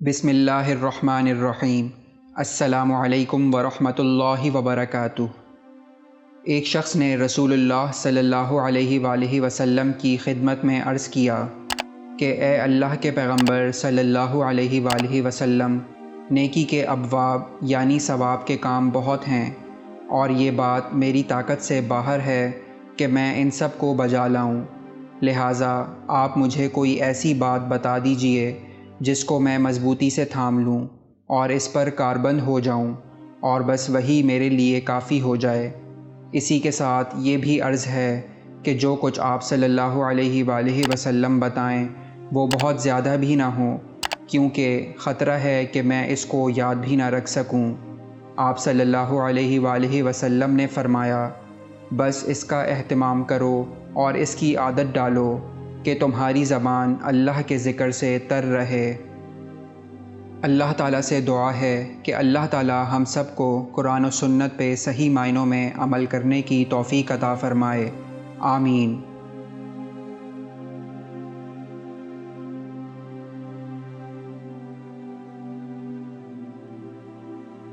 بسم اللہ الرحمن الرحیم۔ السلام علیکم ورحمۃ اللہ وبرکاتہ۔ ایک شخص نے رسول اللہ صلی اللہ علیہ وآلہ وسلم کی خدمت میں عرض کیا کہ اے اللہ کے پیغمبر صلی اللہ علیہ وآلہ وسلم، نیکی کے ابواب یعنی ثواب کے کام بہت ہیں، اور یہ بات میری طاقت سے باہر ہے کہ میں ان سب کو بجا لاؤں، لہٰذا آپ مجھے کوئی ایسی بات بتا دیجئے جس کو میں مضبوطی سے تھام لوں اور اس پر کاربند ہو جاؤں، اور بس وہی میرے لیے کافی ہو جائے۔ اسی کے ساتھ یہ بھی عرض ہے کہ جو کچھ آپ صلی اللہ علیہ وآلہ وسلم بتائیں وہ بہت زیادہ بھی نہ ہو، کیونکہ خطرہ ہے کہ میں اس کو یاد بھی نہ رکھ سکوں۔ آپ صلی اللہ علیہ وآلہ وسلم نے فرمایا، بس اس کا اہتمام کرو اور اس کی عادت ڈالو کہ تمہاری زبان اللہ کے ذکر سے تر رہے۔ اللہ تعالیٰ سے دعا ہے کہ اللہ تعالیٰ ہم سب کو قرآن و سنت پہ صحیح معنوں میں عمل کرنے کی توفیق عطا فرمائے، آمین۔